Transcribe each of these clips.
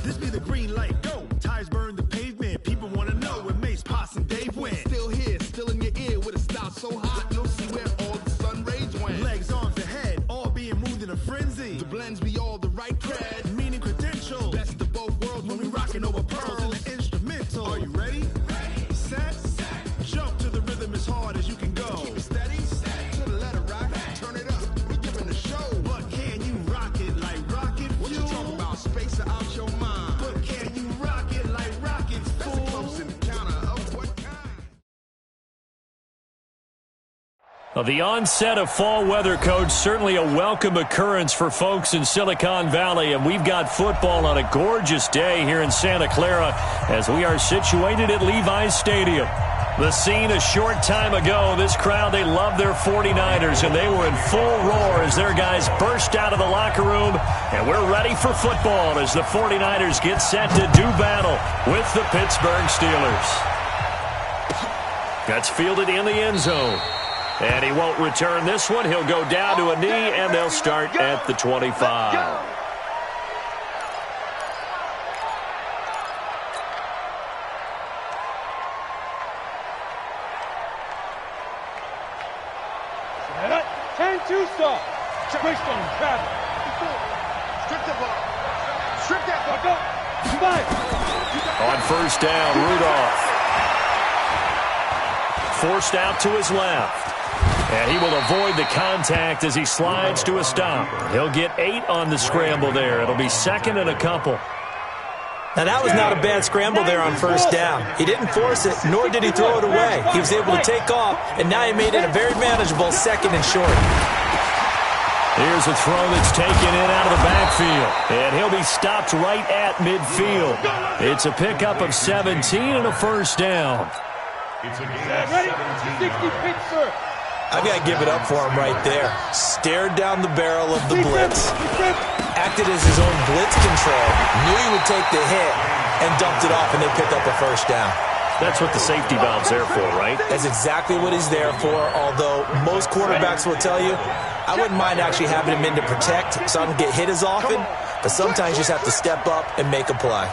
This be the green light, go. Tires burn the pavement. People want to know where Mace, Pops, and Dave went. Still here, still in your ear with a style so hot, you'll see where all the sun rays went. Legs, arms, ahead, all being moved in a frenzy. The blends be all the right cred, meaning credentials. Best of both worlds when we rockin' over pearls in the instrumental. Are you ready? Ready. Set. Jump to the rhythm as hard as you can go. Keep it steady. To the letter rock. Turn it up. We giving the show. But can you rock it like rocket fuel? What you talking about? Space out your mind. But can you rock it like rockets, fool? That's a close encounter of what kind? Well, the onset of fall weather, Coach, certainly a welcome occurrence for folks in Silicon Valley, and we've got football on a gorgeous day here in Santa Clara as we are situated at Levi's Stadium. The scene a short time ago, this crowd, they love their 49ers, and they were in full roar as their guys burst out of the locker room, and we're ready for football as the 49ers get set to do battle with the Pittsburgh Steelers. That's fielded in the end zone. And he won't return this one. He'll go down to a knee, and they'll start at the 25. Twist on him, travel. Strip the ball. Strip that ball. Go. On first down, Rudolph. Forced out to his left. And he will avoid the contact as he slides to a stop. He'll get 8 on the scramble there. It'll be second and a couple. Now, that was not a bad scramble there on first down. He didn't force it, nor did he throw it away. He was able to take off, and now he made it a very manageable second and short. Here's a throw that's taken in out of the backfield. And he'll be stopped right at midfield. It's a pickup of 17 and a first down. Ready? 60 Pittsburgh. I've got to give it up for him right there. Stared down the barrel of the blitz. Acted as his own blitz control. Knew he would take the hit and dumped it off, and they picked up a first down. That's what the safety valve's there for, right? That's exactly what he's there for, although most quarterbacks will tell you, I wouldn't mind actually having him in to protect so I don't get hit as often, but sometimes you just have to step up and make a play.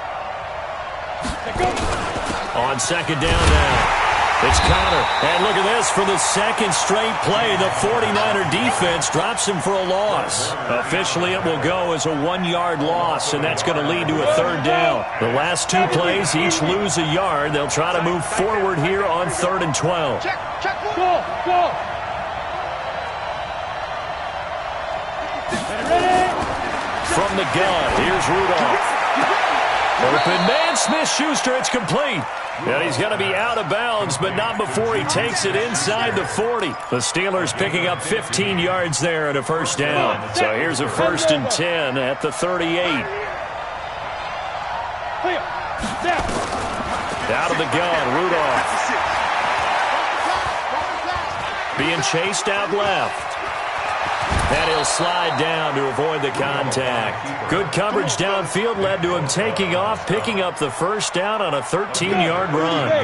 On second down now, it's Connor. And look at this, for the second straight play, the 49er defense drops him for a loss. Officially, it will go as a 1-yard loss, and that's going to lead to a third down. The last 2 plays, each lose a yard. They'll try to move forward here on 3rd and 12. Check, go, go. From the gun, here's Rudolph. Open man, Smith-Schuster, it's complete. And he's going to be out of bounds, but not before he takes it inside the 40. The Steelers picking up 15 yards there at a first down. So here's a 1st and 10 at the 38. Out of the gun, Rudolph. Being chased out left. And he'll slide down to avoid the contact. Good coverage downfield led to him taking off, picking up the first down on a 13-yard run. I'm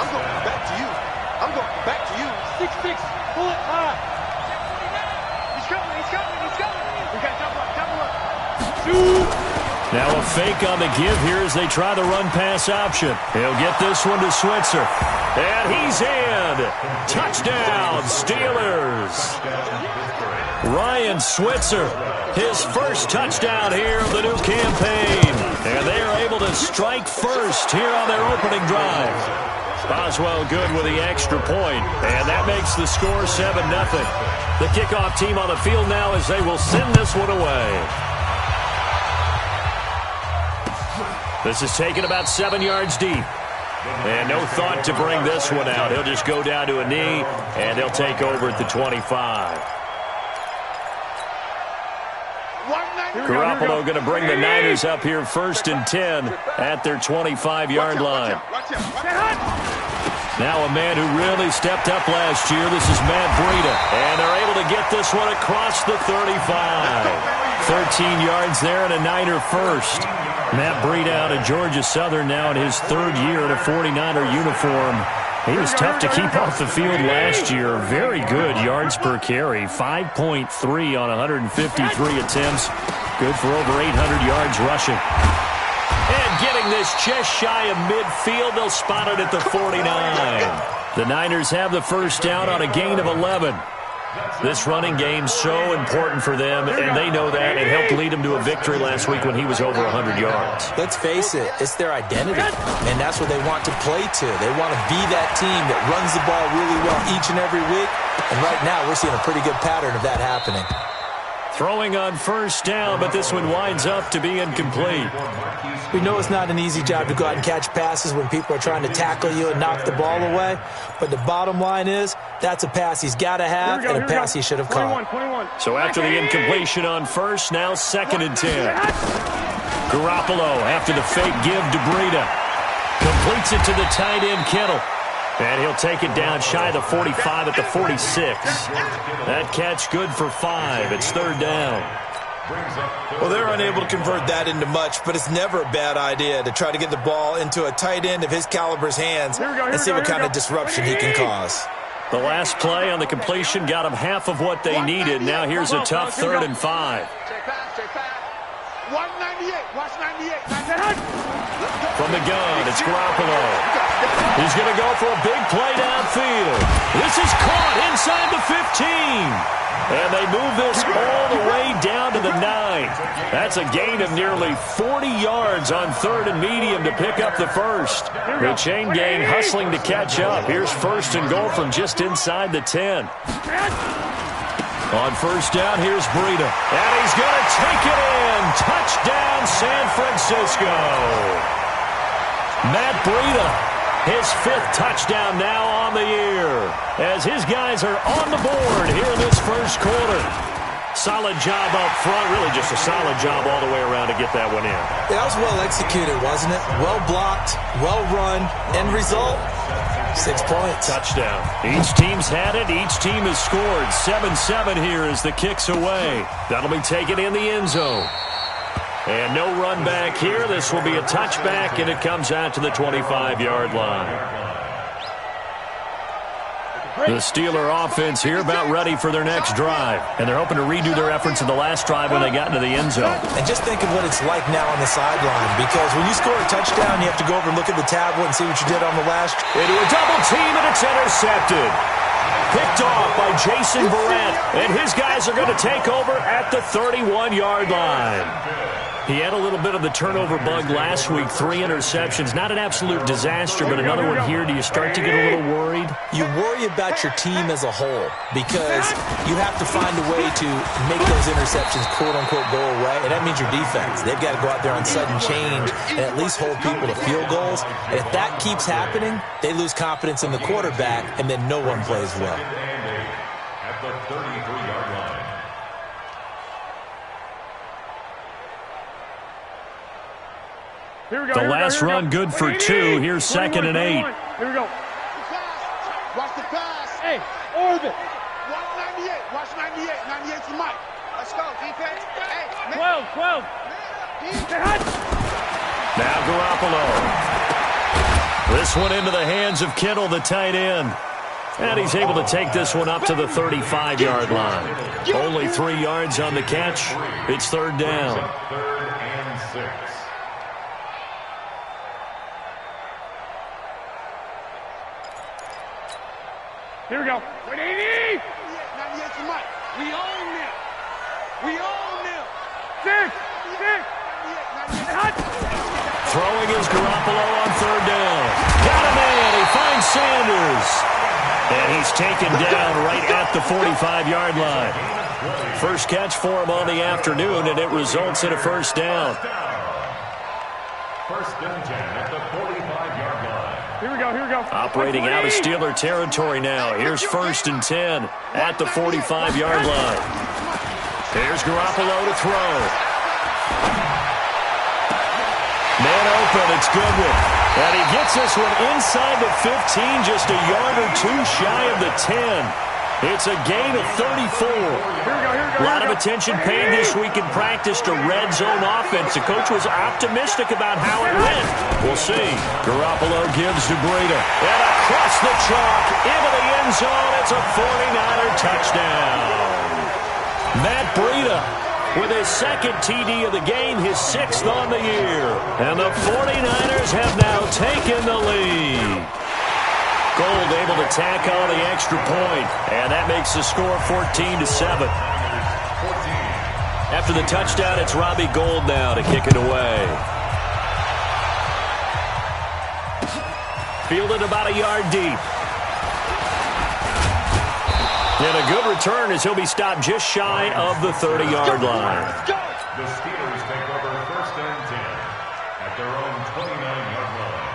going back to you. I'm going back to you. 6-6, pull it high. He's coming. We got double up. Shoot. Now a fake on the give here as they try the run-pass option. He'll get this one to Switzer. And he's in. Touchdown, Steelers. Ryan Switzer, his first touchdown here of the new campaign. And they are able to strike first here on their opening drive. Boswell good with the extra point, and that makes the score 7-0. The kickoff team on the field now as they will send this one away. This is taken about 7 yards deep. And no thought to bring this one out. He'll just go down to a knee, and he'll take over at the 25. Garoppolo going to bring the Niners up here 1st and 10 at their 25-yard line. Now a man who really stepped up last year. This is Matt Breida. And they're able to get this one across the 35. 13 yards there and a Niner first. Matt Breida out of Georgia Southern now in his 3rd year in a 49er uniform. He was tough to keep off the field last year. Very good yards per carry, 5.3 on 153 attempts. Good for over 800 yards rushing. And getting this just shy of midfield, they'll spot it at the 49. The Niners have the first down on a gain of 11. This running game so important for them, and they know that. It helped lead them to a victory last week when he was over 100 yards. Let's face it, it's their identity, and that's what they want to play to. They want to be that team that runs the ball really well each and every week, and right now we're seeing a pretty good pattern of that happening. Throwing on first down, but this one winds up to be incomplete. We know it's not an easy job to go out and catch passes when people are trying to tackle you and knock the ball away, but the bottom line is that's a pass he's got to have and a pass he should have caught. 21. So after the incompletion on first, now 2nd and 10. Garoppolo after the fake give to Breida. Completes it to the tight end Kittle. And he'll take it down shy of the 45 at the 46. That catch good for 5. It's 3rd down. Well, they're unable to convert that into much, but it's never a bad idea to try to get the ball into a tight end of his caliber's hands and see what kind of disruption he can cause. The last play on the completion got them half of what they needed. Now here's a tough 3rd and 5. 198. Watch 98. From the gun, it's Garoppolo. He's going to go for a big play downfield. This is caught inside the 15. And they move this all the way down to the 9. That's a gain of nearly 40 yards on 3rd and medium to pick up the first. The chain gang hustling to catch up. Here's 1st and goal from just inside the 10. On first down, here's Breida. And he's going to take it in. Touchdown, San Francisco. Matt Breida, his 5th touchdown now on the year, as his guys are on the board here in this first quarter. Solid job up front, really just a solid job all the way around to get that one in. That was well executed, wasn't it? Well blocked, well run, end result, 6 points. Touchdown. Each team's had it. Each team has scored. 7-7 here as the kick's away. That'll be taken in the end zone. And no run back here. This will be a touchback, and it comes out to the 25-yard line. The Steeler offense here about ready for their next drive. And they're hoping to redo their efforts in the last drive when they got into the end zone. And just think of what it's like now on the sideline. Because when you score a touchdown, you have to go over and look at the tablet and see what you did on the last. Into a double team, and it's intercepted. Picked off by Jason Verrett. And his guys are going to take over at the 31-yard line. He had a little bit of the turnover bug last week, 3 interceptions. Not an absolute disaster, but another one here. Do you start to get a little worried? You worry about your team as a whole because you have to find a way to make those interceptions, quote-unquote, go away, and that means your defense. They've got to go out there on sudden change and at least hold people to field goals. And if that keeps happening, they lose confidence in the quarterback, and then no one plays well. At the 33-yard line. The last run good for 2. Here's 2nd and 8. Here we go. Watch the pass. Hey, orbit. Watch 98. Watch 98. 98's the mic. Let's go, defense. Hey, 12. Now Garoppolo. This one into the hands of Kittle, the tight end. And he's able to take this one up to the 35-yard line. Only 3 yards on the catch. It's 3rd down. 3rd and 6. Here we go. 180. 98's the mic. We own them. We own them. 6. Throwing is Garoppolo on 3rd down. Got a man. He finds Sanders. And he's taken down right at the 45-yard line. First catch for him on the afternoon, and it results in a first down. 1st and 10 at the 45-yard line. Here we go. Operating out of Steeler territory now. Here's 1st and 10 at the 45-yard line. Here's Garoppolo to throw. Man open, it's Goodwin. And he gets this one inside the 15, just a yard or 2 shy of the 10. It's a gain of 34. A lot of attention paid this week in practice to red zone offense. The coach was optimistic about how it went. We'll see. Garoppolo gives to Breida. And across the chalk into the end zone. It's a 49er touchdown. Matt Breida with his second TD of the game, his 6th on the year. And the 49ers have now taken the lead. Gold able to tack on the extra point, and that makes the score 14-7. After the touchdown, it's Robbie Gould now to kick it away. Fielded about a yard deep. And a good return as he'll be stopped just shy of the 30-yard line. The Steelers take over 1st and 10 at their own 29-yard line.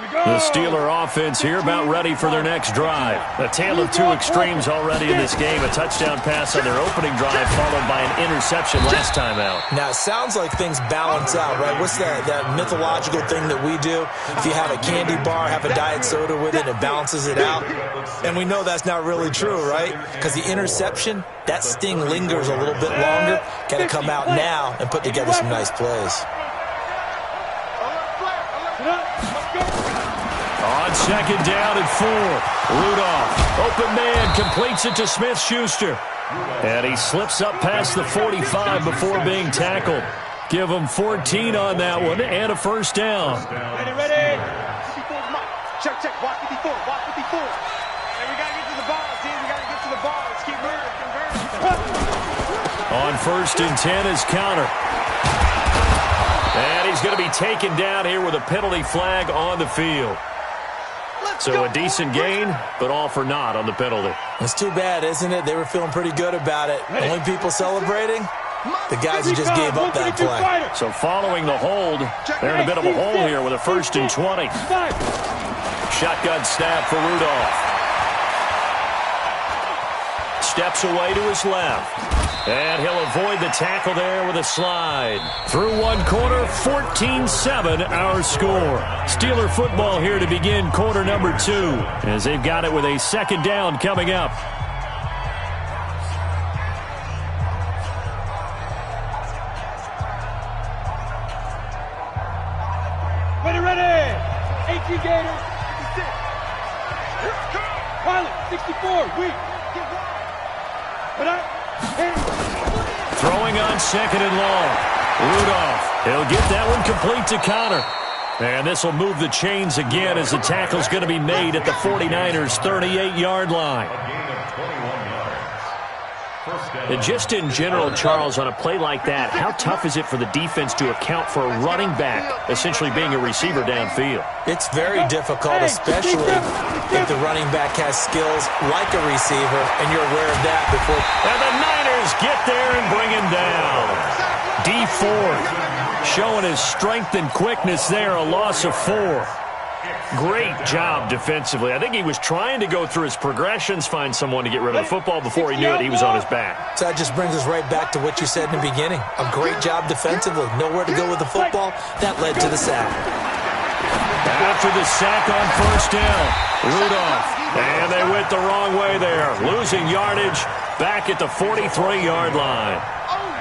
The Steeler offense here about ready for their next drive. A tale of two extremes already in this game. A touchdown pass on their opening drive followed by an interception last time out. Now, it sounds like things balance out, right? What's that mythological thing that we do? If you have a candy bar, have a diet soda with it, it balances it out. And we know that's not really true, right? Because the interception, that sting lingers a little bit longer. Got to come out now and put together some nice plays. On 2nd down and 4, Rudolph, open man, completes it to Smith-Schuster. And he slips up past the 45 before being tackled. Give him 14 on that one and a 1st down. Ready. 54's Mike. Check. Watch 54. Hey, we got to get to the ball, team. We got to get to the ball. Let's keep moving. On 1st and 10 is counter. And he's going to be taken down here with a penalty flag on the field. So a decent gain, but all for naught on the penalty. It's too bad, isn't it? They were feeling pretty good about it. Only people celebrating, the guys who just gave up that play. So following the hold, they're in a bit of a hole here with a 1st and 20. Shotgun snap for Rudolph. Steps away to his left. And he'll avoid the tackle there with a slide. Through one quarter, 14-7 our score. Steeler football here to begin quarter number 2 as they've got it with a 2nd down coming up. Ready. 18 Gators. 56. Pilot, 64. Weak. Throwing on 2nd and long. Rudolph, he'll get that one complete to Connor. And this will move the chains again as the tackle's going to be made at the 49ers' 38-yard line. And just in general, Charles, on a play like that, how tough is it for the defense to account for a running back essentially being a receiver downfield? It's very difficult, especially if the running back has skills like a receiver, and you're aware of that before. And the Niners get there and bring him down. D Ford showing his strength and quickness there, a loss of 4. Great job defensively. I think he was trying to go through his progressions, find someone to get rid of the football. Before he knew it, he was on his back. So that just brings us right back to what you said in the beginning. A great job defensively. Nowhere to go with the football. That led to the sack. After the sack on 1st down, Rudolph. And they went the wrong way there. Losing yardage back at the 43-yard line.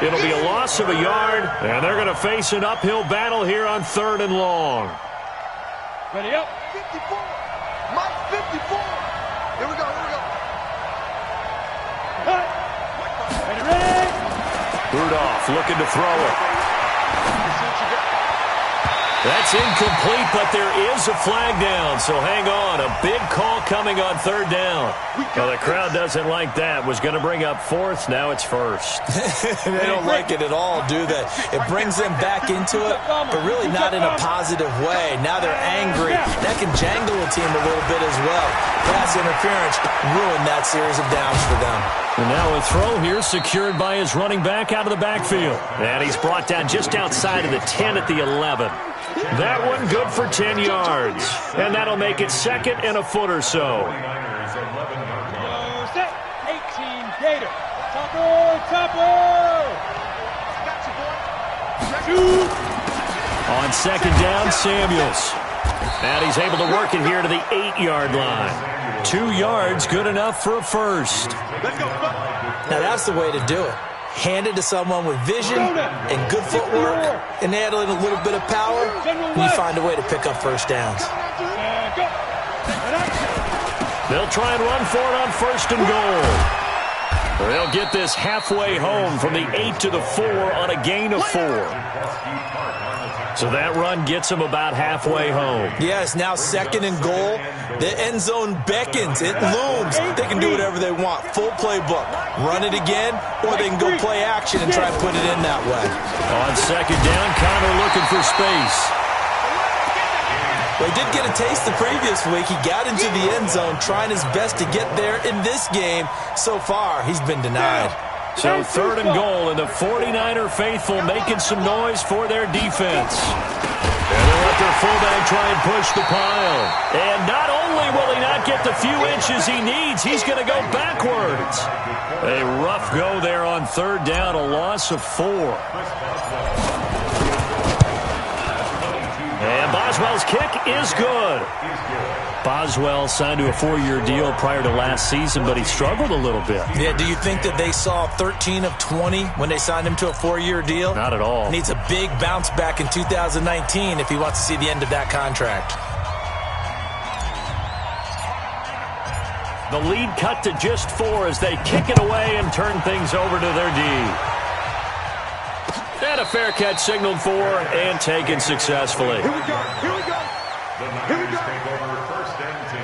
It'll be a loss of a yard, and they're going to face an uphill battle here on 3rd and long. Ready up. 54. Mike, 54. Here we go. Ready. Rudolph looking to throw it. That's incomplete, but there is a flag down, so hang on. A big call coming on 3rd down. Well, the crowd doesn't like that. Was going to bring up 4th, now it's 1st. They don't like it at all, do they? It brings them back into it, but really not in a positive way. Now they're angry. That can jangle a team a little bit as well. Pass interference ruined that series of downs for them. And now a throw here secured by his running back out of the backfield. And he's brought down just outside of the 10 at the 11. That one good for 10 yards. And that'll make it 2nd and a foot or so. Set. 18 Gator. Topper. On 2nd down, Samuels. And he's able to work it here to the 8-yard line. 2 yards, good enough for a 1st. Now that's the way to do it. Hand it to someone with vision and good footwork, and add a little bit of power, and you find a way to pick up 1st downs. They'll try and run for it on 1st and goal. They'll get this halfway home from the 8 to the 4 on a gain of 4. So that run gets them about halfway home. Yes, now 2nd and goal. The end zone beckons. It looms. They can do whatever they want. Full playbook. Run it again, or they can go play action and try and put it in that way. On 2nd down, Connor looking for space. Well, he did get a taste the previous week. He got into the end zone, trying his best to get there in this game. So far, he's been denied. So 3rd and goal, and the 49er faithful making some noise for their defense. And they'll let their fullback try and push the pile. And not only will he not get the few inches he needs, he's going to go backwards. A rough go there on 3rd down, a loss of 4. And Boswell's kick is good. Boswell signed to a 4-year deal prior to last season, but he struggled a little bit. Yeah, do you think that they saw 13 of 20 when they signed him to a 4-year deal? Not at all. Needs a big bounce back in 2019 if he wants to see the end of that contract. The lead cut to just 4 as they kick it away and turn things over to their D. And a fair catch signaled for and taken successfully. Here we go. Here we go. The Niners take over 1st and 10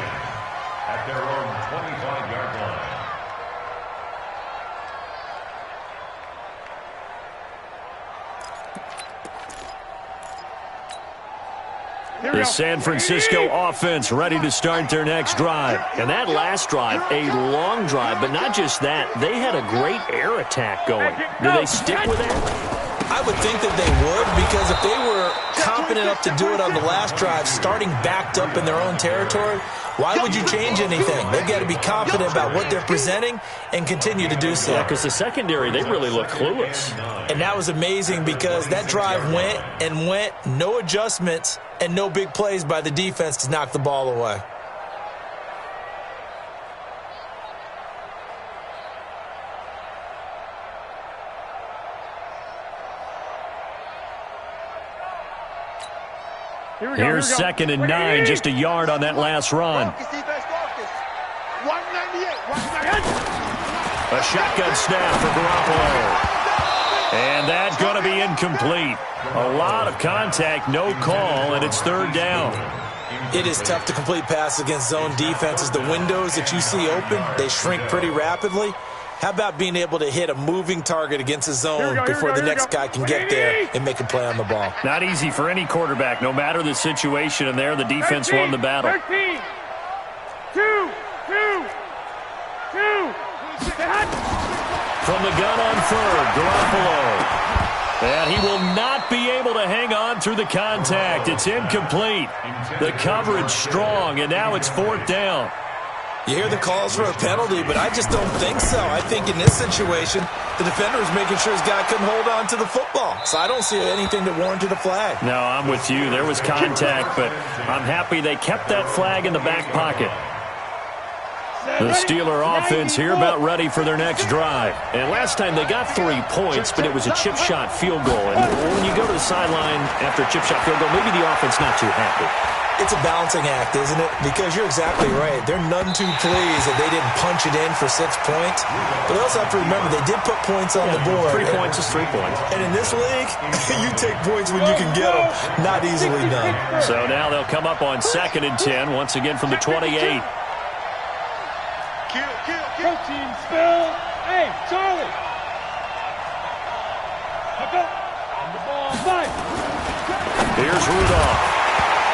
at their own 25-yard line. The San Francisco offense ready to start their next drive. And that last drive, a long drive, but not just that. They had a great air attack going. Do they stick with that? I would think that they would, because if they were confident enough to do it on the last drive, starting backed up in their own territory, why would you change anything? They've got to be confident about what they're presenting and continue to do so. Yeah, because the secondary, they really look clueless. And that was amazing because that drive went and went, no adjustments, and no big plays by the defense to knock the ball away. Here's 2nd and 9, just a yard on that last run. A shotgun snap for Garoppolo. And that's going to be incomplete. A lot of contact, no call, and it's 3rd down. It is tough to complete passes against zone defenses. The windows that you see open, they shrink pretty rapidly. How about being able to hit a moving target against a zone before the next guy can get there and make a play on the ball? Not easy for any quarterback, no matter the situation, and there the defense won the battle. 13, 2. From the gun on 3rd, Garoppolo. And he will not be able to hang on through the contact. It's incomplete. The coverage strong, and now it's 4th down. You hear the calls for a penalty, but I just don't think so. I think in this situation, the defender was making sure his guy couldn't hold on to the football. So I don't see anything that warranted a flag. No, I'm with you. There was contact, but I'm happy they kept that flag in the back pocket. The Steeler offense here about ready for their next drive. And last time they got 3 points, but it was a chip shot field goal. And when you go to the sideline after a chip shot field goal, maybe the offense not too happy. It's a balancing act, isn't it? Because you're exactly right. They're none too pleased that they didn't punch it in for 6 points. But they also have to remember they did put points on the board. 3 points is 3 points. And in this league, you take points when you can get them. Not easily done. So now they'll come up on 2nd and 10, once again from the 28. Protein spill. Hey, Charlie. Up. On the ball. 5. Here's Rudolph.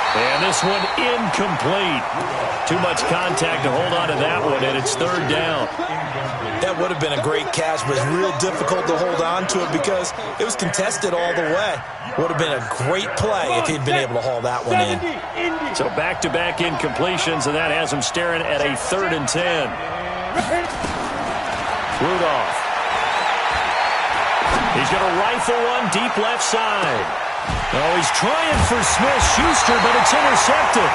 And this one incomplete. Too much contact to hold on to that one, and it's 3rd down. That would have been a great catch, but it's real difficult to hold on to it because it was contested all the way. Would have been a great play if he'd been able to haul that one in. So back-to-back incompletions, and that has him staring at a 3rd and 10. Rudolph. He's going to rifle one deep left side. Oh, he's trying for Smith-Schuster, but it's intercepted.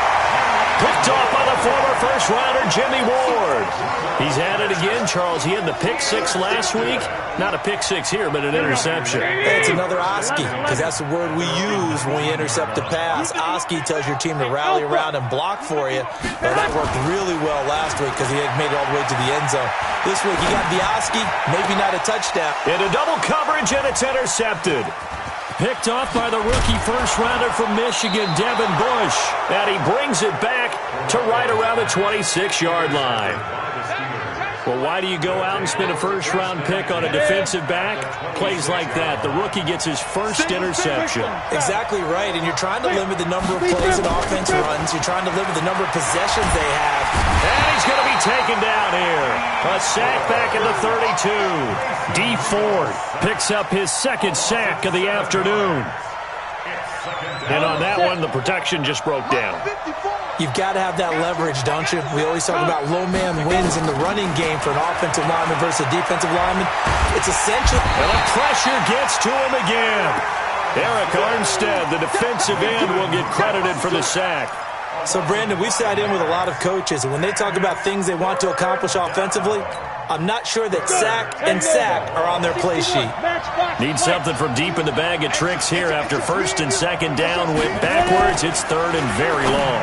Picked off by the former first-rounder Jimmy Ward. He's at it again, Charles. He had the pick six last week. Not a pick six here, but an interception. It's another Oski, because that's the word we use when we intercept a pass. Oski tells your team to rally around and block for you. But that worked really well last week because he had made it all the way to the end zone. This week he got the Oski, maybe not a touchdown. Into double coverage, and it's intercepted. Picked off by the rookie first-rounder from Michigan, Devin Bush. And he brings it back to right around the 26-yard line. Well, why do you go out and spend a first-round pick on a defensive back? Plays like that. The rookie gets his first interception. Exactly right, and you're trying to limit the number of plays an offense runs. You're trying to limit the number of possessions they have. And he's going to be taken down here. A sack back at the 32. D Ford picks up his second sack of the afternoon. And on that one, the protection just broke down. You've got to have that leverage, don't you? We always talk about low man wins in the running game for an offensive lineman versus a defensive lineman. It's essential. And the pressure gets to him again. Eric Armstead, the defensive end, will get credited for the sack. So, Brandon, we've sat in with a lot of coaches, and when they talk about things they want to accomplish offensively, I'm not sure that sack and sack are on their play sheet. Need something from deep in the bag of tricks here after first and second down. Went backwards. It's third and very long.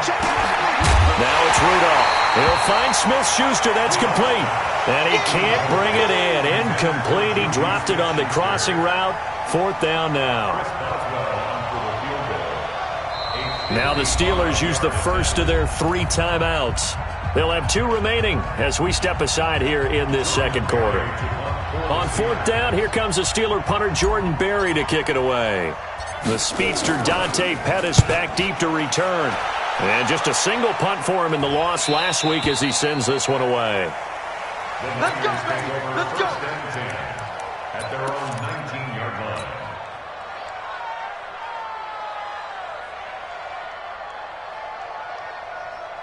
Now it's Rudolph. He'll find Smith-Schuster. That's complete. And he can't bring it in. Incomplete. He dropped it on the crossing route. Fourth down now. Now the Steelers use the first of their 3 timeouts. They'll have 2 remaining as we step aside here in this second quarter. On fourth down, here comes the Steeler punter Jordan Berry to kick it away. The speedster Dante Pettis back deep to return. And just a single punt for him in the loss last week as he sends this one away. Let's go, baby. Let's go. At their own 19-yard line.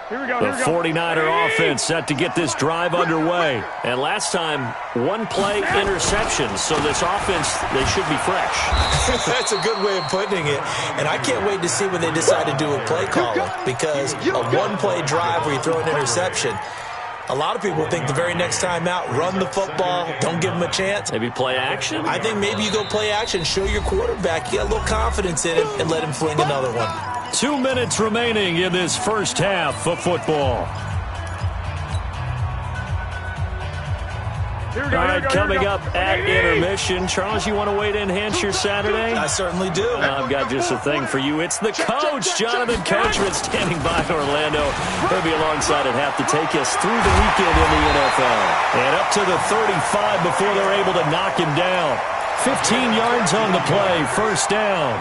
Here we go. The 49er offense set to get this drive underway. And last time, 1 play interception. So this offense, they should be fresh. That's a good way of putting it. And I can't wait to see when they decide to do a play calling, because a 1-play drive where you throw an interception, a lot of people think the very next time out, run the football, don't give them a chance. Maybe play action? I think maybe you go play action, show your quarterback you got a little confidence in him, and let him fling another one. 2 minutes remaining in this first half of football. All right, coming up at intermission. Charles, you want to wait to enhance your Saturday? I certainly do. I've got just a thing for you. It's the coach, Jonathan Coachman, standing by in Orlando. He'll be alongside at half to take us through the weekend in the NFL. And up to the 35 before they're able to knock him down. 15 yards on the play, first down.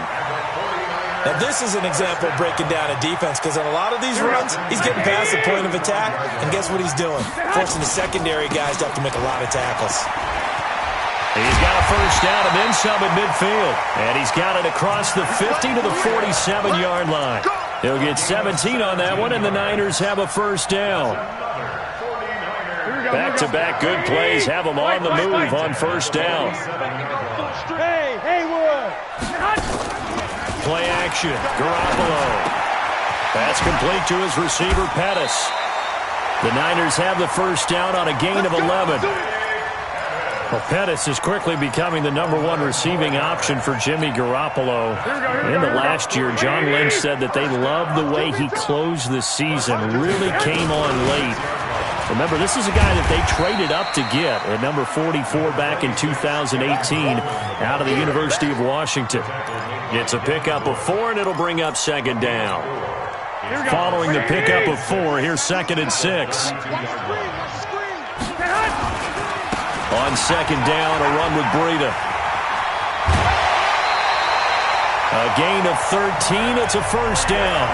Now, this is an example of breaking down a defense, because on a lot of these runs, he's getting past the point of attack, and guess what he's doing? Forcing the secondary guys to have to make a lot of tackles. He's got a first down and then some at midfield. And he's got it across the 50 to the 47-yard line. He'll get 17 on that one, and the Niners have a first down. Back-to-back good plays have them on the move on first down. Hey, Haywood. Play action. Garoppolo. Pass complete to his receiver, Pettis. The Niners have the first down on a gain of 11. Well, Pettis is quickly becoming the #1 receiving option for Jimmy Garoppolo. In the last year, John Lynch said that they loved the way he closed the season. Really came on late. Remember, this is a guy that they traded up to get at number 44 back in 2018 out of the University of Washington. It's a pickup of 4, and it'll bring up second down. Following the pickup of 4, here's second and 6. On second down, a run with Breida. A gain of 13, it's a first down.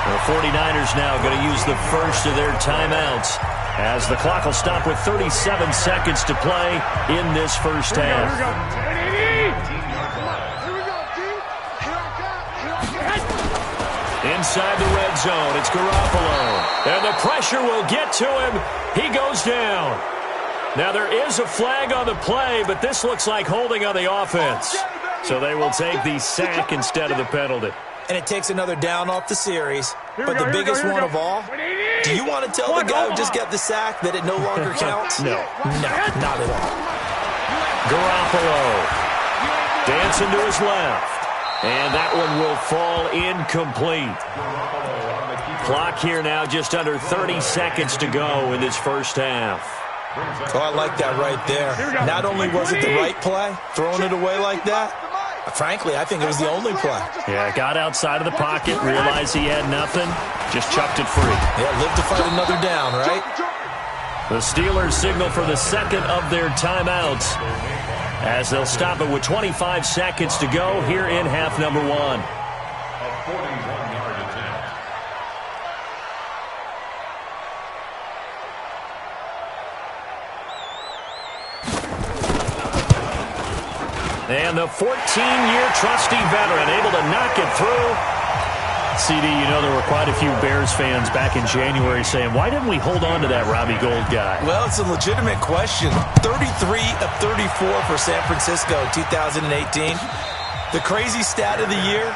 The 49ers now going to use the first of their timeouts, as the clock will stop with 37 seconds to play in this first half. Inside the red zone, it's Garoppolo. And the pressure will get to him. He goes down. Now there is a flag on the play, but this looks like holding on the offense. So they will take the sack instead of the penalty. And it takes another down off the series. But the biggest one of all, Do you want to tell the guy who just got the sack that it no longer counts? No. No, not at all. Garoppolo dancing to his left. And that one will fall incomplete. Clock here now, just under 30 seconds to go in this first half. Oh, I like that right there. Not only was it the right play, throwing it away like that, frankly, I think it was the only play. Yeah, got outside of the pocket, realized he had nothing, just chucked it free. Yeah, live to fight another down, right? The Steelers signal for the second of their timeouts as they'll stop it with 25 seconds to go here in half number one. A 41-yard attempt. And the 14-year trusty veteran able to knock it through. CD, you know there were quite a few Bears fans back in January saying, why didn't we hold on to that Robbie Gould guy? Well, it's a legitimate question. 33 of 34 for San Francisco 2018. The crazy stat of the year,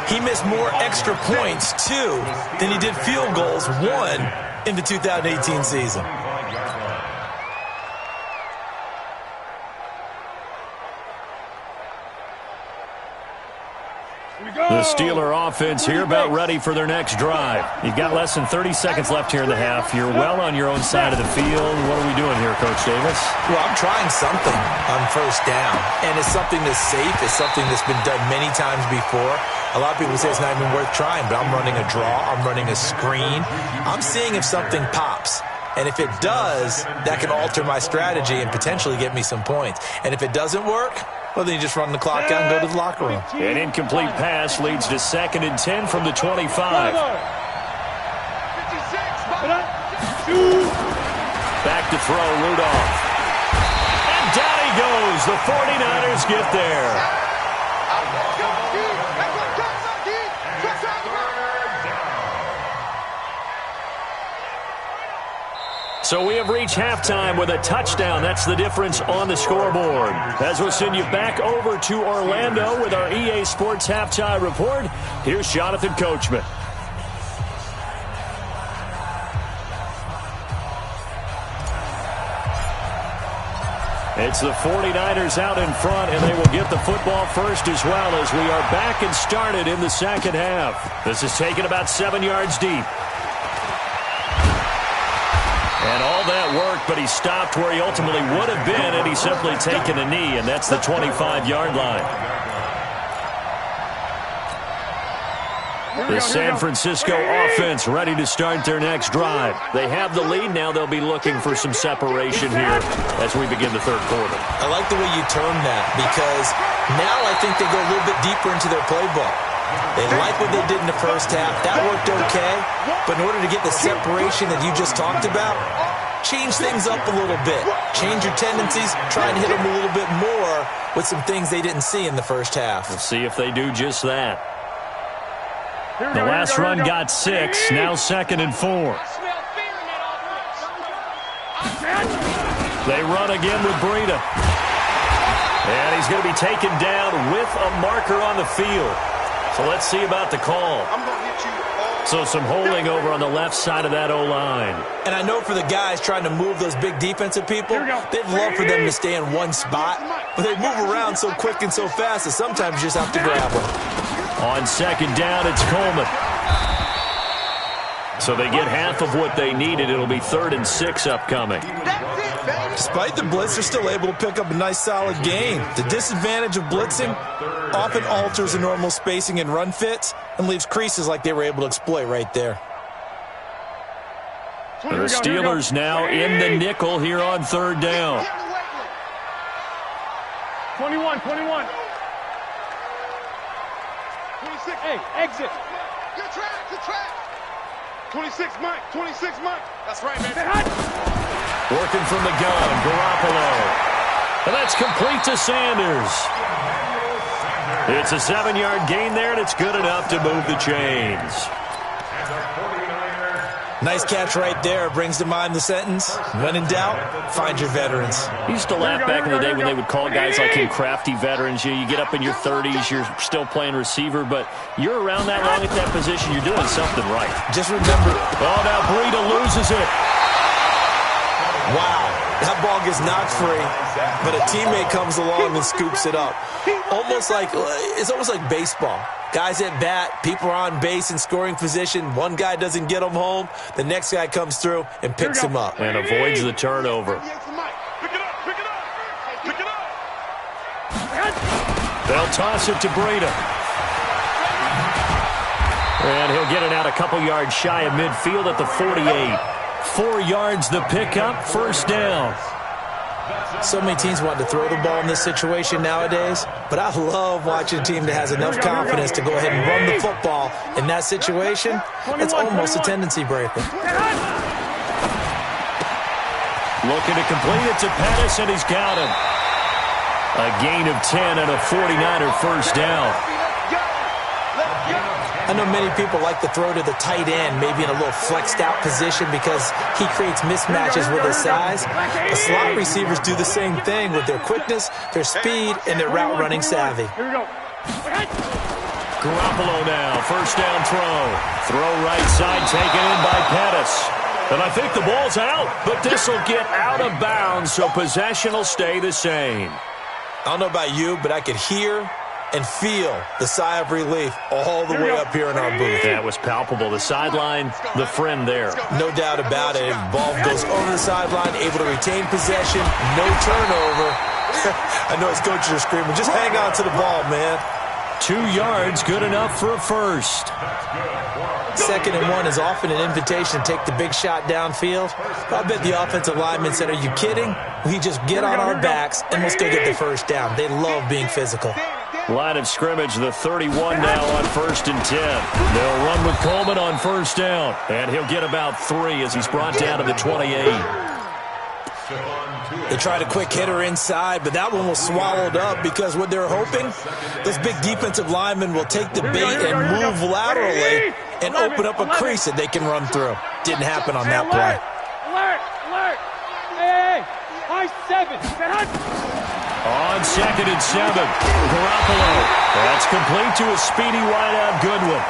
he missed more extra points, 2, than he did field goals, 1, in the 2018 season. The Steeler offense here about ready for their next drive. You've got less than 30 seconds left here in the half. You're well on your own side of the field. What are we doing here, Coach Davis? Well, I'm trying something on first down, and it's something that's safe. It's something that's been done many times before. A lot of people say it's not even worth trying, but I'm running a draw. I'm running a screen. I'm seeing if something pops. And if it does, that can alter my strategy and potentially get me some points. And if it doesn't work, well, then you just run the clock out and go to the locker room. An incomplete pass leads to 2nd and 10 from the 25. Back to throw, Rudolph. And down he goes. The 49ers get there. So we have reached halftime with a touchdown. That's the difference on the scoreboard. As we'll send you back over to Orlando with our EA Sports Halftime Report, here's Jonathan Coachman. It's the 49ers out in front, and they will get the football first as well as we are back and started in the second half. This is taken about 7 yards deep. And all that worked, but he stopped where he ultimately would have been, and he's simply taken a knee, and that's the 25-yard line. The San Francisco offense ready to start their next drive. They have the lead. Now they'll be looking for some separation here as we begin the third quarter. I like the way you termed that, because now I think they go a little bit deeper into their playbook. They like what they did in the first half. That worked okay. But in order to get the separation that you just talked about, change things up a little bit. Change your tendencies. Try and hit them a little bit more with some things they didn't see in the first half. We'll see if they do just that. The last run got 6. Now 2nd and 4. They run again with Breida. And he's going to be taken down with a marker on the field. So let's see about the call. So some holding over on the left side of that O-line. And I know for the guys trying to move those big defensive people, they'd love for them to stay in one spot. But they move around so quick and so fast that sometimes you just have to grab them. On 2nd down, it's Coleman. So they get half of what they needed. It'll be 3rd and 6 upcoming. Despite the blitz, they're still able to pick up a nice, solid gain. The disadvantage of blitzing often alters the normal spacing and run fits and leaves creases like they were able to exploit right there. The Steelers now in the nickel here on 3rd down. 21. 26, hey, exit. Good track. 26, Mike. That's right, man. Working from the gun, Garoppolo. And that's complete to Sanders. It's a 7-yard gain there, and it's good enough to move the chains. And the 49ers Nice catch right there. Brings to mind the sentence, when in doubt, find your veterans. I used to laugh back in the day when they would call guys like him crafty veterans. You get up in your 30s, you're still playing receiver, but you're around that long at that position, you're doing something right. Just remember. Oh, now Breida loses it. Wow, that ball gets knocked free, but a teammate comes along and scoops it up. It's almost like baseball. Guys at bat, people are on base in scoring position. One guy doesn't get them home. The next guy comes through and picks him up. And avoids the turnover. They'll toss it to Breida. And he'll get it out a couple yards shy of midfield at the 48. 4 yards the pickup, first down. So many teams want to throw the ball in this situation nowadays, but I love watching a team that has enough confidence to go ahead and run the football in that situation. It's almost a tendency breaker. Looking to complete it to Pettis, and he's got him. A gain of 10 and a 49er first down. I know many people like to throw to the tight end, maybe in a little flexed out position because he creates mismatches with his size. The slot receivers do the same thing with their quickness, their speed, and their route running savvy. Garoppolo now, first down throw. Throw right side taken in by Pettis. And I think the ball's out, but this will get out of bounds, so possession will stay the same. I don't know about you, but I could hear and feel the sigh of relief all the way up here in our booth. That was palpable. The sideline, the friend there. No doubt about it. Ball goes over the sideline, able to retain possession, no turnover. I know his coaches are screaming, just hang on to the ball, man. 2 yards, good enough for a first. 2nd and 1 is often an invitation to take the big shot downfield. I bet the offensive lineman said, are you kidding? We just get on our backs and let's go get the first down. They love being physical. Line of scrimmage, the 31 now on 1st and 10. They'll run with Coleman on first down, and he'll get about 3 as he's brought down to the 28. They tried a quick hitter inside, but that one was swallowed up because what they're hoping, those big defensive linemen will take the bait and move laterally and open up a crease that they can run through. Didn't happen on that play. Alert! Hey! High 7! On 2nd and 7, Garoppolo. That's complete to a speedy wideout Goodwin.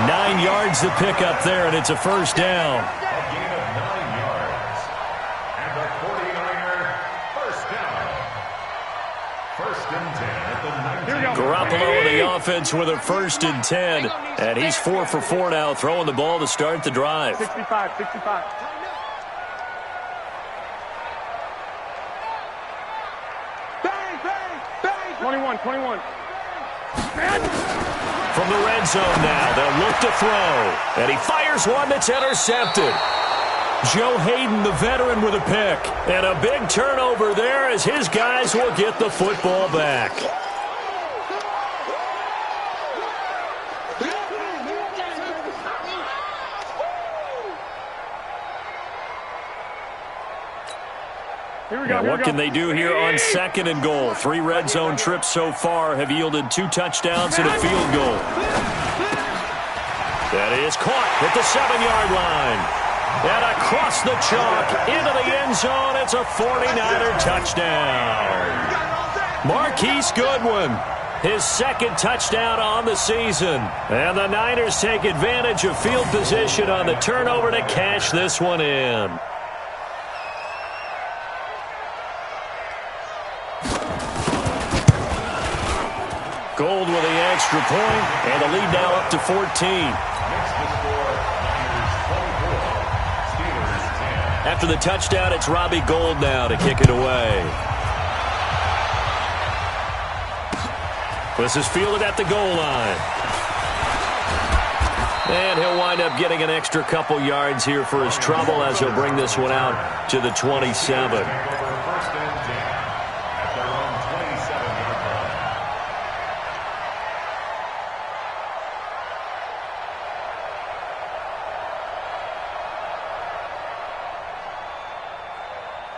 9 yards to pick up there, and it's a first down. A gain of 9 yards. And the 49er, first down. 1st and 10 at the 19. Garoppolo in the offense with a 1st and 10, and he's 4 for 4 now, throwing the ball to start the drive. 65. 21. From the red zone now, they'll look to throw, and he fires one that's intercepted. Joe Hayden, the veteran, with a pick, and a big turnover there as his guys will get the football back. Now, what can they do here on 2nd and goal? 3 red zone trips so far have yielded 2 touchdowns and a field goal. That is caught at the 7-yard line. And across the chalk into the end zone, it's a 49er touchdown. Marquise Goodwin, his 2nd touchdown on the season. And the Niners take advantage of field position on the turnover to cash this one in. Gold with the extra point, and the lead now up to 14. Next to score, Niners 24, Steelers 10. After the touchdown, it's Robbie Gould now to kick it away. This is fielded at the goal line. And he'll wind up getting an extra couple yards here for his trouble as he'll bring this one out to the 27.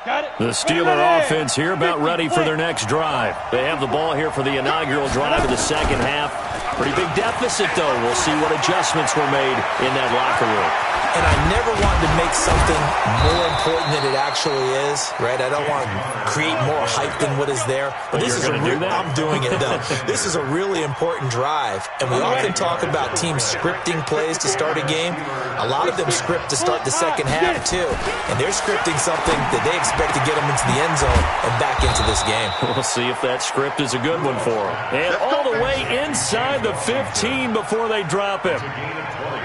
Got it. The Steeler offense here about ready for their next drive. They have the ball here for the inaugural drive of the second half. Pretty big deficit, though. We'll see what adjustments were made in that locker room. And I never wanted to make something more important than it actually is, right? I don't want to create more hype than what is there. But this is I'm doing it, though. This is a really important drive. And we often talk about teams scripting plays to start a game. A lot of them script to start the second half, too. And they're scripting something that they expect to get them into the end zone and back into this game. We'll see if that script is a good one for them. And all the way inside the 15 before they drop it.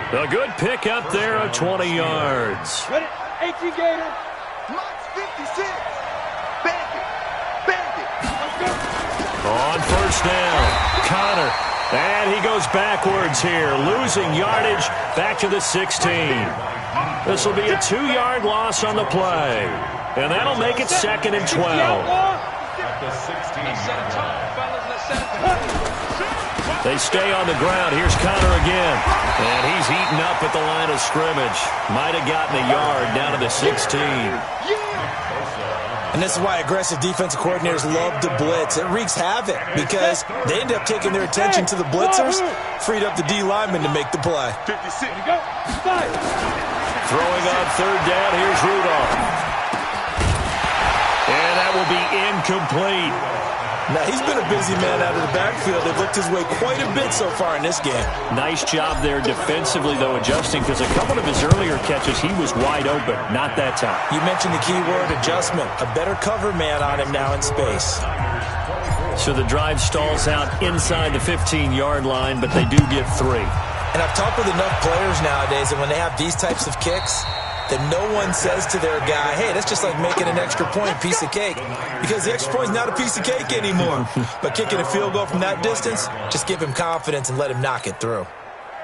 A good pick up there of 20 yards. Ready? 18 Gator. Max 56. Bandit. Let's go. On first down, Connor. And he goes backwards here, losing yardage back to the 16. This will be a 2-yard loss on the play. And that'll make it 2nd and 12. At the 16-yard line. They stay on the ground. Here's Connor again. And he's heating up at the line of scrimmage. Might have gotten a yard down to the 16. And this is why aggressive defensive coordinators love to blitz. It wreaks havoc because they end up taking their attention to the blitzers, freed up the D lineman to make the play. 56. Go. 5. Throwing on third down, here's Rudolph. And that will be incomplete. Now, he's been a busy man out of the backfield. They've looked his way quite a bit so far in this game. Nice job there defensively, though, adjusting, because a couple of his earlier catches, he was wide open. Not that time. You mentioned the key word, adjustment. A better cover man on him now in space. So the drive stalls out inside the 15-yard line, but they do get 3. And I've talked with enough players nowadays that when they have these types of kicks, that no one says to their guy, hey, that's just like making an extra point, piece of cake. Because the extra point's not a piece of cake anymore. But kicking a field goal from that distance, just give him confidence and let him knock it through.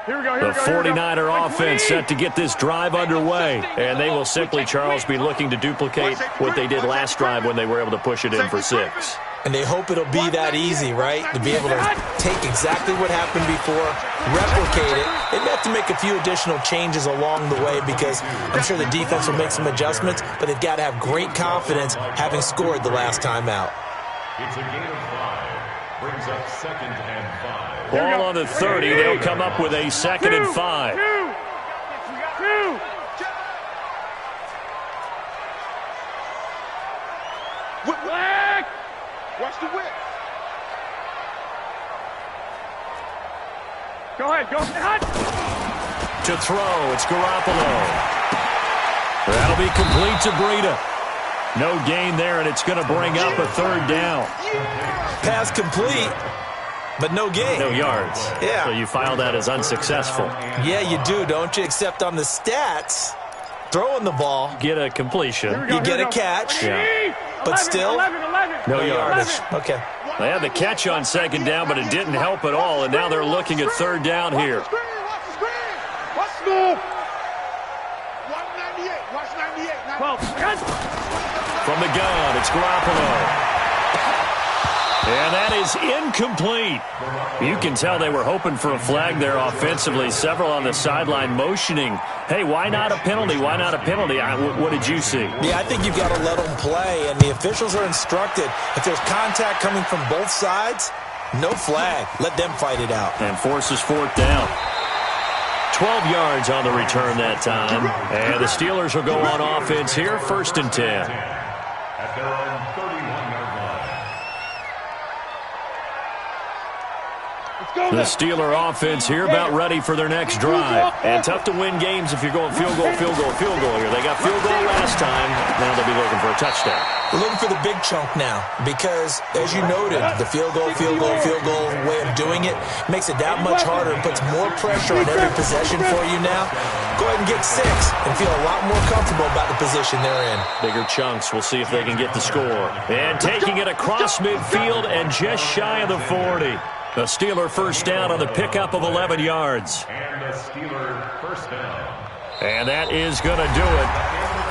Here we go. The 49er offense set to get this drive underway. And they will simply, Charles, be looking to duplicate what they did last drive when they were able to push it in for 6. And they hope it'll be that easy, right? To be able to take exactly what happened before, replicate it. They may have to make a few additional changes along the way because I'm sure the defense will make some adjustments, but they've got to have great confidence having scored the last time out. It's a gain of 5. Brings up 2nd and 5. Ball on the 30. They'll come up with a 2nd and 5. 2. Flag. Watch the whip. Go ahead. To throw, it's Garoppolo. That'll be complete to Breida. No gain there, and it's going to bring up a 3rd down. Pass complete, but no gain. No yards. Yeah. So you file that as unsuccessful. Yeah, you do, don't you? Except on the stats, throwing the ball, Get a completion. you get a catch, but still, 11. No yardage. Okay. They had the catch on 2nd down, but it didn't help at all, and now they're looking at 3rd down here. Watch the screen. Watch the screen. Watch 98. Watch 98. 12. From the gun, it's Garoppolo. And that is incomplete. You can tell they were hoping for a flag there offensively. Several on the sideline motioning, hey, why not a penalty? Why not a penalty? What did you see? Yeah, I think you've got to let them play, and the officials are instructed. If there's contact coming from both sides, no flag. Let them fight it out. And forces 4th down. 12 yards on the return that time. And the Steelers will go on offense here, 1st and 10. At their own 31-yard line. The Steeler offense here about ready for their next drive. And tough to win games if you're going field goal here. They got field goal last time. Now they'll be looking for a touchdown. We're looking for the big chunk now because, as you noted, the field goal way of doing it makes it that much harder and puts more pressure on every possession for you now. Go ahead and get 6 and feel a lot more comfortable about the position they're in. Bigger chunks. We'll see if they can get the score. And taking it across midfield and just shy of the 40. The Steeler 1st down on the pickup of 11 yards. And the Steeler 1st down. And that is going to do it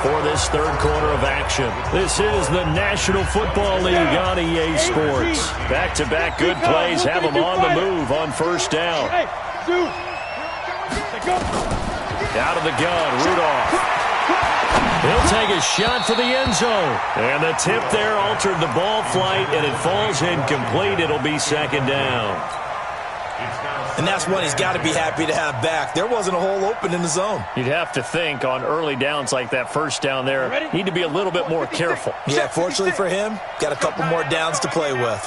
for this 3rd quarter of action. This is the National Football League on EA Sports. Back-to-back good plays have them on the move on 1st down. Out of the gun, Rudolph. He'll take a shot for the end zone. And the tip there altered the ball flight, and it falls incomplete. It'll be second down. And that's one he's got to be happy to have back. There wasn't a hole open in the zone. You'd have to think on early downs like that first down there, need to be a little bit more careful. Yeah, fortunately for him, got a couple more downs to play with.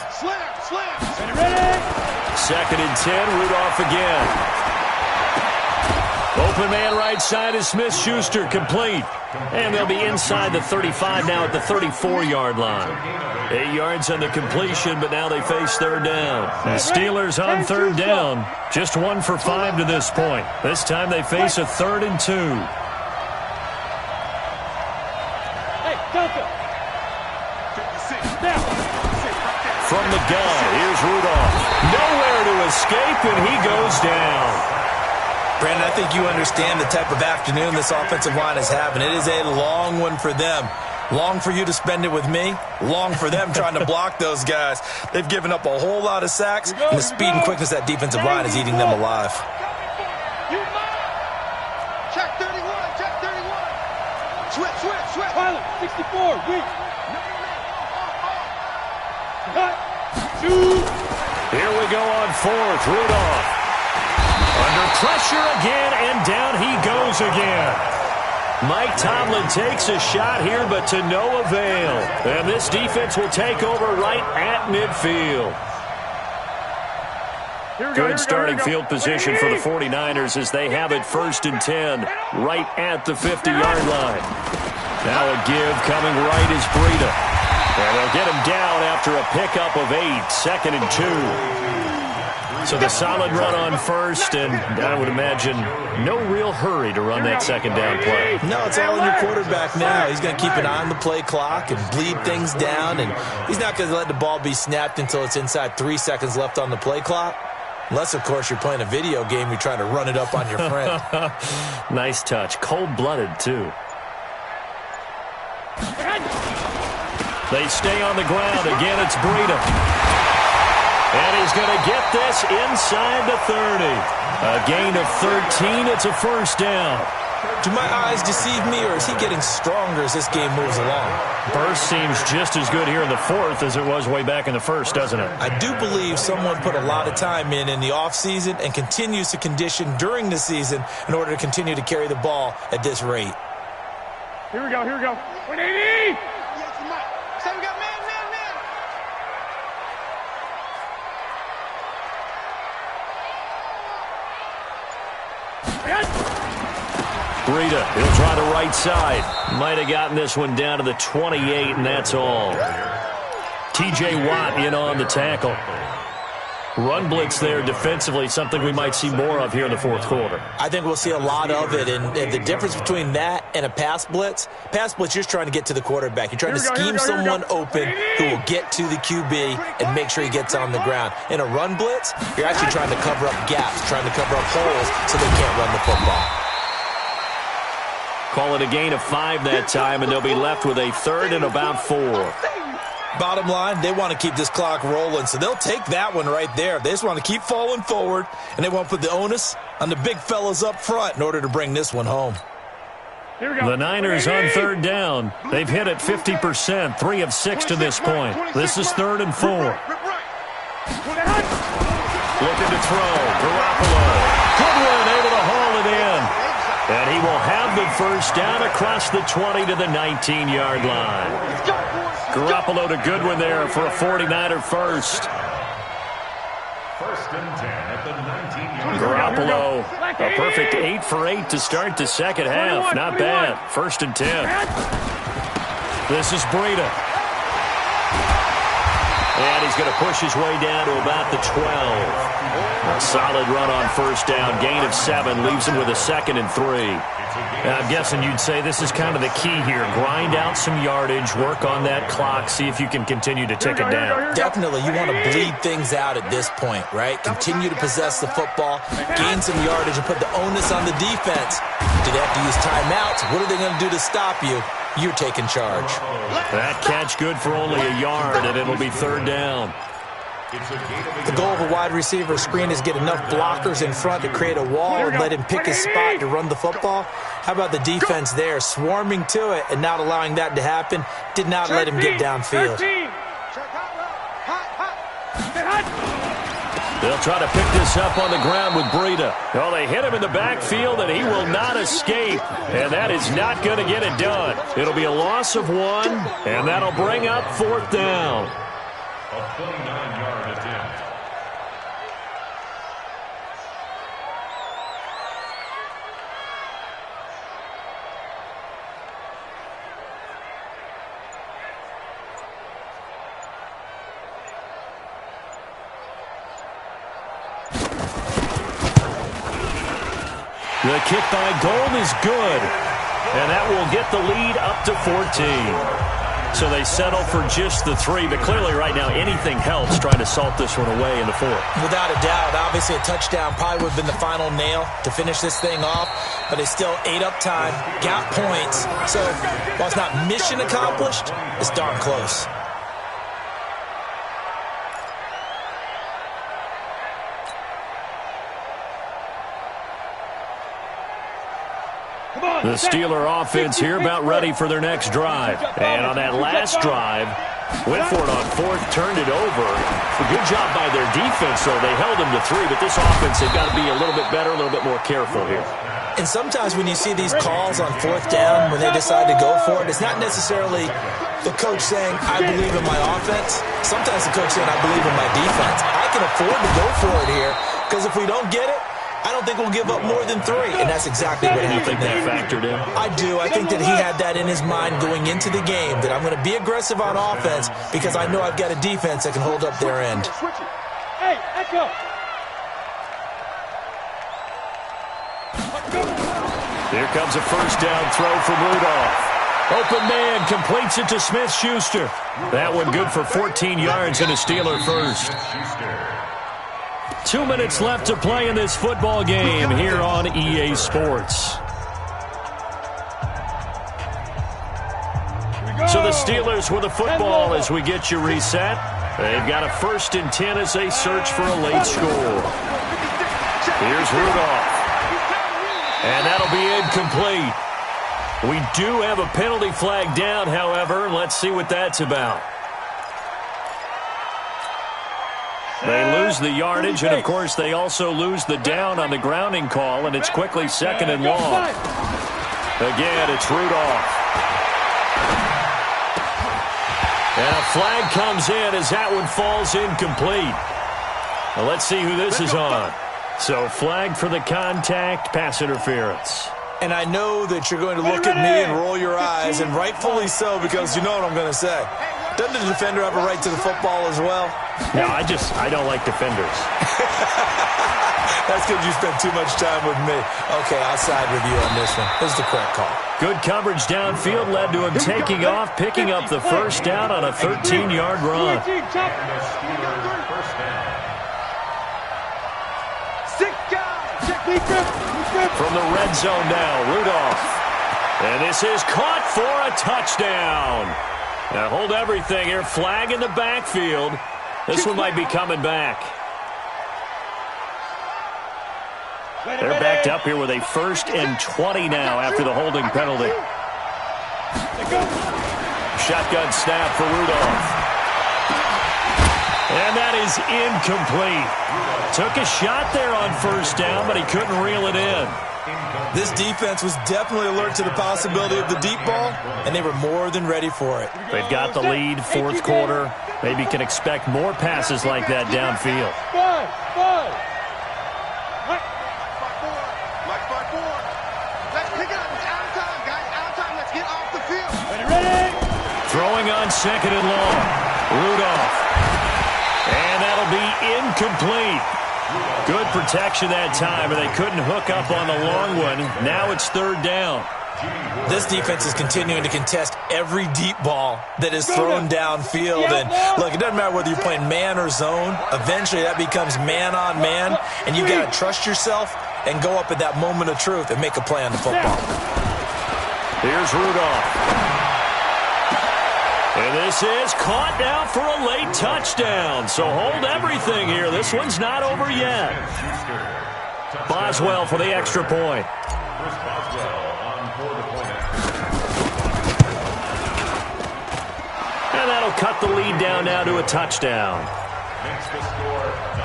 Second and 10, Rudolph again. Open man right side is Smith-Schuster, complete. And they'll be inside the 35 now at the 34-yard line. 8 yards on the completion, but now they face third down. The Steelers on third down, just 1 for 5 to this point. This time they face a 3rd and 2. From the gun, here's Rudolph. Nowhere to escape, and he goes down. Brandon, I think you understand the type of afternoon this offensive line is having. It is a long one for them. Long for you to spend it with me. Long for them trying to block those guys. They've given up a whole lot of sacks, and the speed and quickness of that defensive line is eating them alive. Check 31, check 31. Switch. Pilot, 64, weak. Here we go on 4th, Rudolph. Under pressure again, and down he goes again. Mike Tomlin takes a shot here, but to no avail. And this defense will take over right at midfield. Good starting field position for the 49ers as they have it 1st and 10 right at the 50-yard line. Now a give coming right is Breida. And they'll get him down after a pickup of 8, 2nd and 2. So the solid run on 1st, and I would imagine no real hurry to run that 2nd down play. No, it's all in your quarterback now. He's going to keep an eye on the play clock and bleed things down, and he's not going to let the ball be snapped until it's inside 3 seconds left on the play clock. Unless, of course, you're playing a video game, you're trying to run it up on your friend. Nice touch. Cold-blooded, too. They stay on the ground. Again, it's Breida. And he's going to get this inside the 30. A gain of 13. It's a 1st down. Do my eyes deceive me, or is he getting stronger as this game moves along? Burst seems just as good here in the 4th as it was way back in the 1st, doesn't it? I do believe someone put a lot of time in the offseason and continues to condition during the season in order to continue to carry the ball at this rate. Here we go. 180! Breida, he'll try the right side. Might have gotten this one down to the 28, and that's all. T.J. Watt in on the tackle. Run blitz there defensively, something we might see more of here in the 4th quarter. I think we'll see a lot of it, and the difference between that and a pass blitz, you're just trying to get to the quarterback. You're trying to scheme someone open who will get to the QB and make sure he gets on the ground. In a run blitz, you're actually trying to cover up gaps, trying to cover up holes so they can't run the football. Call it a gain of 5 that time, and they'll be left with a 3rd and about 4. Bottom line, they want to keep this clock rolling, so they'll take that one right there. They just want to keep falling forward, and they want to put the onus on the big fellas up front in order to bring this one home. The Niners on 3rd down. They've hit it 50%, 3 of 6 to this point. This is 3rd and 4. Looking to throw. Garoppolo. Goodwin able to haul it in. And he will have the 1st down across the 20 to the 19-yard line. Garoppolo to Goodwin there for a 49er 1st. 1st and 10 at the 19-yard line. Garoppolo, a perfect 8 for 8 to start the 2nd half. Not bad. 1st and 10. This is Breida. And he's going to push his way down to about the 12. A solid run on 1st down. Gain of 7 leaves him with a 2nd and 3. I'm guessing you'd say this is kind of the key here. Grind out some yardage, work on that clock, see if you can continue to tick it down. Definitely. You want to bleed things out at this point, right? Continue to possess the football, gain some yardage, and put the onus on the defense. Do they have to use timeouts? What are they going to do to stop you? You're taking charge. That catch good for only a yard, and it'll be 3rd down. The goal of a wide receiver screen is get enough blockers in front to create a wall and let him pick his spot to run the football. How about the defense there, swarming to it and not allowing that to happen? Did not let him get downfield. They'll try to pick this up on the ground with Breida. Well, they hit him in the backfield, and he will not escape. And that is not going to get it done. It'll be a loss of 1, and that'll bring up 4th down. A 29-yard attempt. The kick by Gold is good, and that will get the lead up to 14. So they settle for just the 3, but clearly right now anything helps trying to salt this one away in the 4th. Without a doubt, obviously a touchdown probably would have been the final nail to finish this thing off, but they still ate up time, got points. So while it's not mission accomplished, it's darn close. The Steeler offense here about ready for their next drive. And on that last drive, went for it on 4th, turned it over. A good job by their defense, though. They held them to 3, but this offense, they've got to be a little bit better, a little bit more careful here. And sometimes when you see these calls on 4th down, when they decide to go for it, it's not necessarily the coach saying, I believe in my offense. Sometimes the coach saying, I believe in my defense. I can afford to go for it here, because if we don't get it, I don't think we'll give up more than 3, and that's exactly what happened. You think that factored in? I do. I think that he had that in his mind going into the game, that I'm going to be aggressive on offense because I know I've got a defense that can hold up their end. Hey, echo. Here comes a 1st down throw from Rudolph. Open man, completes it to Smith-Schuster. That one good for 14 yards and a Steeler first. 2 minutes left to play in this football game here on EA Sports. So the Steelers with the football as we get you reset. They've got a 1st and 10 as they search for a late score. Here's Rudolph. And that'll be incomplete. We do have a penalty flag down, however. Let's see what that's about. They lose the yardage, and, of course, they also lose the down on the grounding call, and it's quickly 2nd and long. Again, it's Rudolph. And a flag comes in as that one falls incomplete. Well, let's see who this is on. So, flag for the contact, pass interference. And I know that you're going to look at me and roll your eyes, and rightfully so, because you know what I'm going to say. Doesn't the defender have a right to the football as well? No, I don't like defenders. That's because you spend too much time with me. Okay, I'll side with you on this one. This is the correct call. Good coverage downfield led to him taking off, picking up the 1st down on a 13-yard run. From the red zone now, Rudolph. And this is caught for a touchdown. Now hold everything here. Flag in the backfield. This one might be coming back. They're backed up here with a 1st and 20 now after the holding penalty. Shotgun snap for Rudolph. And that is incomplete. Took a shot there on 1st down, but he couldn't reel it in. This defense was definitely alert to the possibility of the deep ball, and they were more than ready for it. They've got the lead, 4th quarter. Maybe can expect more passes like that downfield. Let's pick it up. It's out of time, guys. Out of time. Let's get off the field. Ready? Throwing on 2nd and long. Rudolph. And that'll be incomplete. Good protection that time, and they couldn't hook up on the long one. Now it's 3rd down. This defense is continuing to contest every deep ball that is thrown downfield. And look, it doesn't matter whether you're playing man or zone. Eventually that becomes man on man, and you've got to trust yourself and go up at that moment of truth and make a play on the football. Here's Rudolph. And this is caught now for a late touchdown. So hold everything here. This one's not over yet. Boswell for the extra point. And that'll cut the lead down now to a touchdown.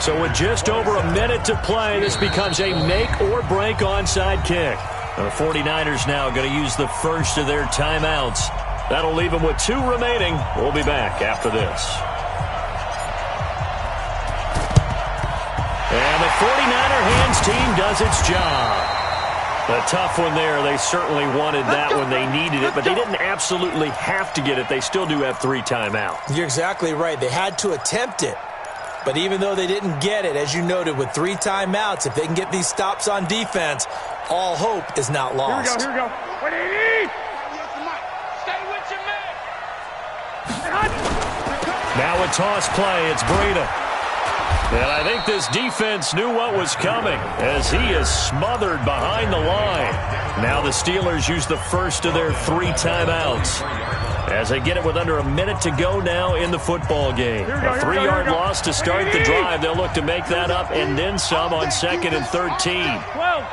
So with just over a minute to play, this becomes a make-or-break onside kick. The 49ers now going to use the first of their timeouts. That'll leave them with 2 remaining. We'll be back after this. And the 49er hands team does its job. A tough one there. They certainly wanted that when they needed it, but they didn't absolutely have to get it. They still do have 3 timeouts. You're exactly right. They had to attempt it. But even though they didn't get it, as you noted, with 3 timeouts, if they can get these stops on defense, all hope is not lost. Here we go. What do you need? Stay with your man. Now a toss play. It's Breida. And I think this defense knew what was coming as he is smothered behind the line. Now the Steelers use the first of their 3 timeouts as they get it with under a minute to go now in the football game. A 3-yard loss to start the drive. They'll look to make that up and then some on 2nd and 13. 12.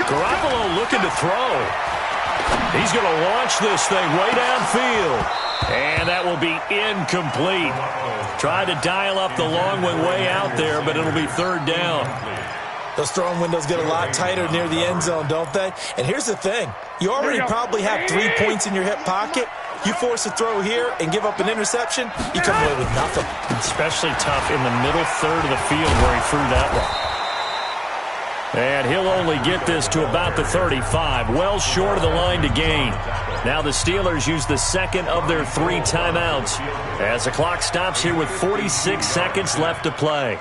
Garoppolo looking to throw. He's going to launch this thing way downfield. And that will be incomplete. Try to dial up the long one way out there, but it'll be 3rd down. Those throwing windows get a lot tighter near the end zone, don't they? And here's the thing. You already probably have 3 points in your hip pocket. You force a throw here and give up an interception, you come away with nothing. Especially tough in the middle third of the field where he threw that one. And he'll only get this to about the 35, well short of the line to gain. Now the Steelers use the second of their 3 timeouts as the clock stops here with 46 seconds left to play.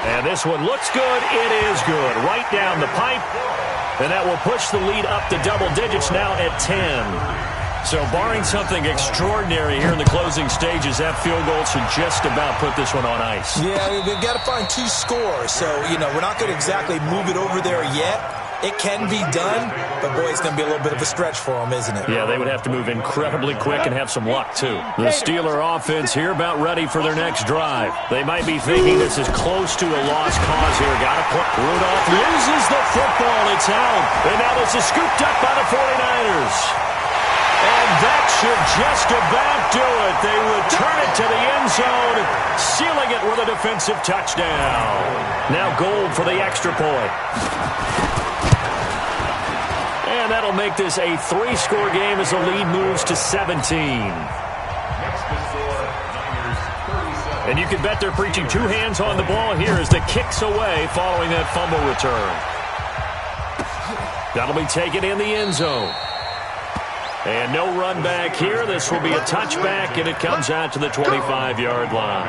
And this one looks good. It is good. Right down the pipe. And that will push the lead up to double digits now at 10. So barring something extraordinary here in the closing stages, that field goal should just about put this one on ice. Yeah, we've got to find 2 scores. So, we're not going to exactly move it over there yet. It can be done, but, boy, it's going to be a little bit of a stretch for them, isn't it? Yeah, they would have to move incredibly quick and have some luck, too. The Steeler offense here about ready for their next drive. They might be thinking this is close to a lost cause here. Got to put Rudolph loses the football. It's out. And now this is scooped up by the 49ers. And that should just about do it. They return it to the end zone, sealing it with a defensive touchdown. Now Gold for the extra point. And that'll make this a 3-score game as the lead moves to 17. And you can bet they're preaching 2 hands on the ball here as the kick's away following that fumble return. That'll be taken in the end zone. And no run back here. This will be a touchback, and it comes out to the 25-yard line.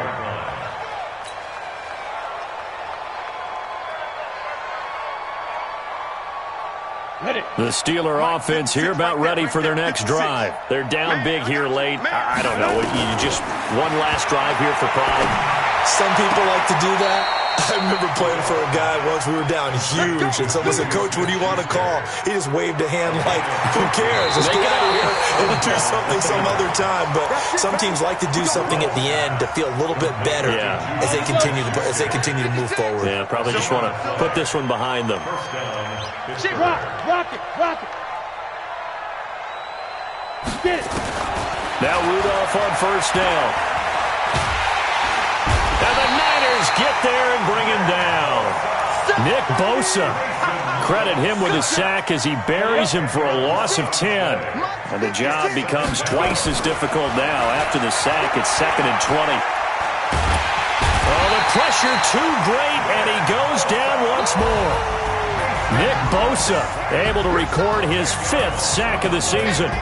The Steeler offense here about ready for their next drive. They're down big here late. I don't know. You just one last drive here for pride. Some people like to do that. I remember playing for a guy once. We were down huge, and someone said, "Coach, what do you want to call?" He just waved a hand like, "Who cares? Let's get out of here and do something some other time." But some teams like to do something at the end to feel a little bit better as they continue to move forward. Yeah, probably just want to put this one behind them. Rock it. Get it. Now Rudolph on first down. And the Niners get there and bring him down. Nick Bosa. Credit him with a sack as he buries him for a loss of 10. And the job becomes twice as difficult now after the sack. It's 2nd and 20. Oh, the pressure too great, and he goes down once more. Nick Bosa able to record his 5th sack of the season.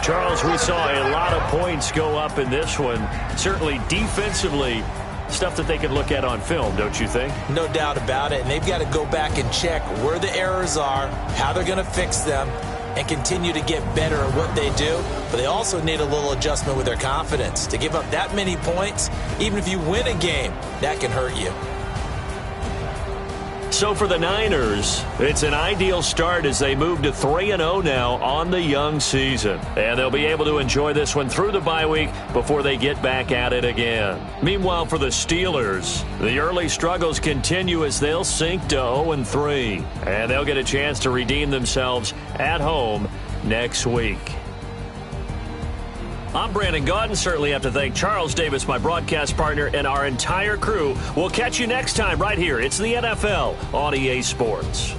Charles, we saw a lot of points go up in this one. Certainly defensively, stuff that they can look at on film, don't you think? No doubt about it. And they've got to go back and check where the errors are, how they're going to fix them, and continue to get better at what they do. But they also need a little adjustment with their confidence. To give up that many points, even if you win a game, that can hurt you. So for the Niners, it's an ideal start as they move to 3-0 now on the young season. And they'll be able to enjoy this one through the bye week before they get back at it again. Meanwhile, for the Steelers, the early struggles continue as they'll sink to 0-3. And they'll get a chance to redeem themselves at home next week. I'm Brandon Gaudin. Certainly have to thank Charles Davis, my broadcast partner, and our entire crew. We'll catch you next time right here. It's the NFL on EA Sports.